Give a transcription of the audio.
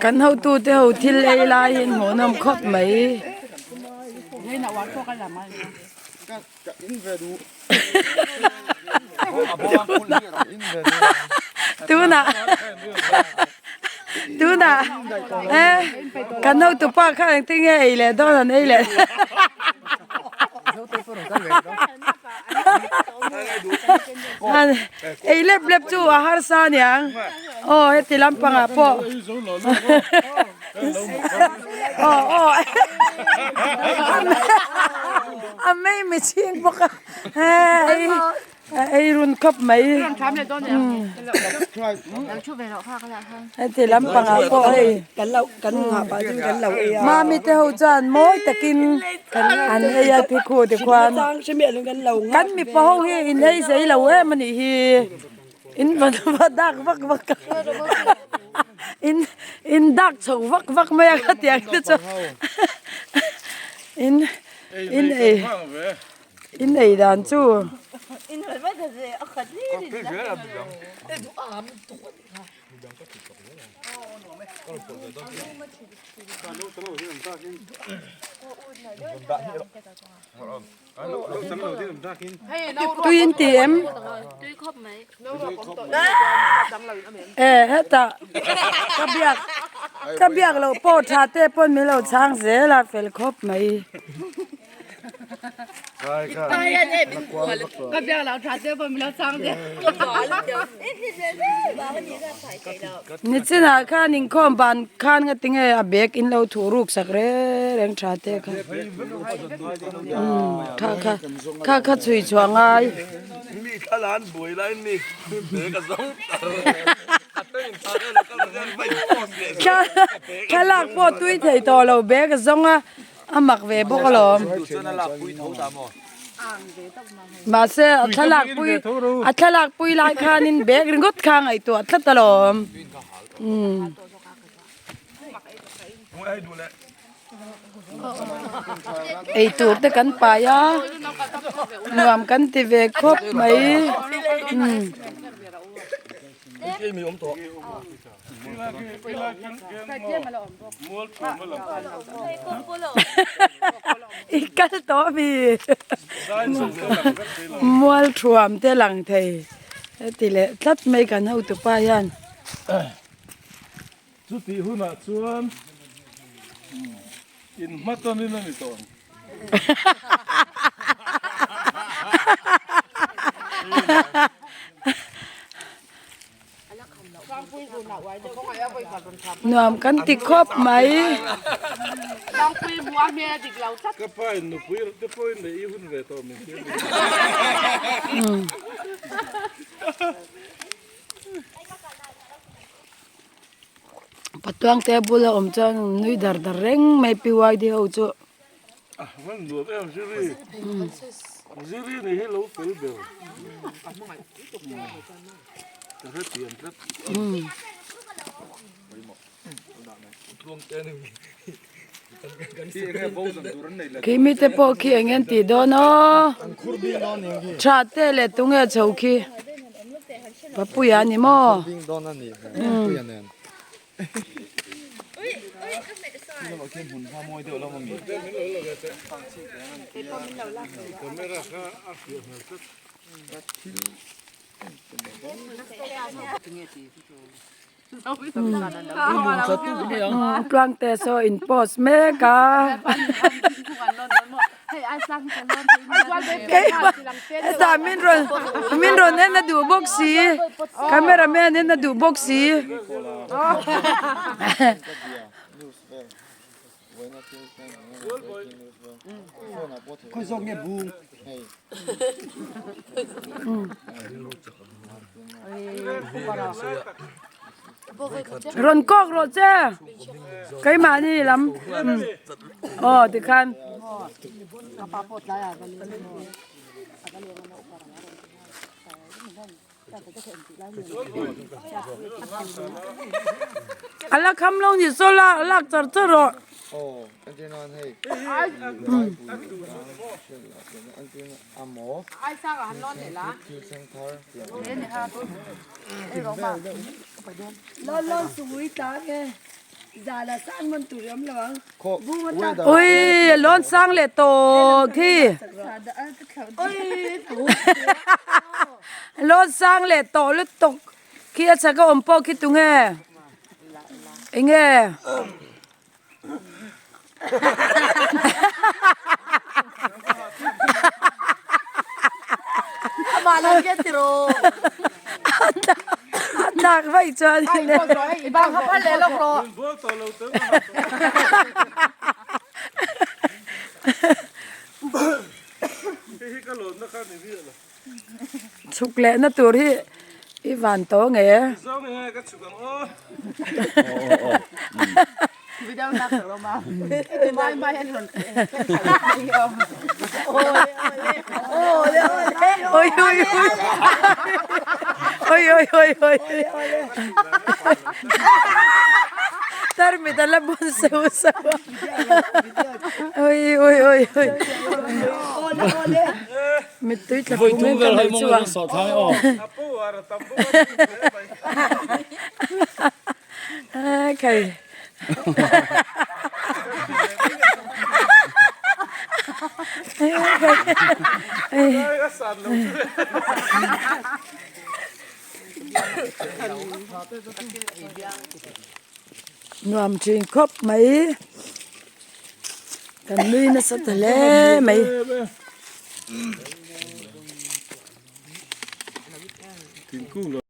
กันเฮาตูเตเฮาทิลไอลายเห็นหัวนำครบไหมตูน่ะกันเฮาตูป้าข้างติงไอ้แหละตอนนั้นไอ้แหละไอ้เล็บจู่อาหารซาเนี่ยโอ้เฮติลำปังอ่ะพ่อโอ้ไม่เชียงปกไอ้รุ่นครบไหมไอ้ที่ลำปังอ่ะพ่อกันหาปลาจิ้มกันเหล่ามามีแต่หัวจานม้อยแต่กินอันไอ้ยาพิโคแต่ความกันมีปองเฮอินให้ใส่เหล่ามันอีอินวัดดักวักอินดักชงวักไม่อยากเตียงที่จะอินไอ้ด่านจู่ตุยนเตียมฮะตากระเบียกเราโปดชาเต้ปนมีเราช้างเสียละเฟลครบไหมก็เดี๋ยวเรา查这份没有上的。你这哪看你看办看个顶个阿伯因老土路啥个人查的看。看吹床啊。มีข้าร้านบุยไรนี่เด็กก็ส่งข้าลากปอตุ้ยไถ่ต่อเราเบกส่งอ่ะอามักเวบกลมมาเสียทลากปุยลายคานินเบกริงกดข้างไอตัวทัดตลอมไอตัวแต่กันไปอ่ะรวมกันที่เวครบไหมมีอมตัวอีกกันโตมีมัวทวมเตลังไทยทีเละทัดไม่กันเอาตัวป้ายันสุดที่หุ่นชวนกินมัดตอนนี้นั่นนี่ตัวนวมกันติครบไหมก็ไปหนูปุ้ยจะปุ้ยในอีหุ่นเวทมีปัตวงเตบุลอมจังนุยดาร์เร่งไม่พิวายเดียวจ้ะมันดูเรื่องซีรีนี่ให้เราเป็นเบลจะให้เปลี่ยนครับคิมิเตปอคีเงินตีโดนอ๋อชาเตเลตุงเอชาวคีปะปุยานิโมกลางแต่โซอินโพสเมกาแต่มินรอนเน้นดูบ็อกซี่คาเมราแมนเน้นดูบ็อกซี่ค่อยส่งเงี้ยบูรอนกอกรถเจ้ใครมานี่ลำอ๋อติคันอันละคำลงอยู่โซล่าลักจัดรอ ai sao ở Hà Nội để lá lon suy ta nghe già là sang mình tụi em là bằng ôi lon sang lệ tổ khi lon sang lệ tổ lúc tục khi sẽ có ôm po khi tung nghe anh nghe mà lần kia thì rồi Nạc vậy cho ai có rồi bằng hấp lên lộc rồi Bố tao lâu tới cái lồn nó khác này biết là chúc lẽ nó tuổi thì cái vàn tố nghe sao này cái chụp ô video nào rồi mà mai mai anh luôn ôi ôi ôi ôi ôi tar mi dala bunso sa ôi ôi ôi ôi mi tuit la Voi pumen tung ka vel mai hai chuwa mong so thai o. apo ara tampo Okay. cái sàn lâu Nuam chin khop mấy cần nuôi nó sẽ lẽ mấy Tìm cung rồi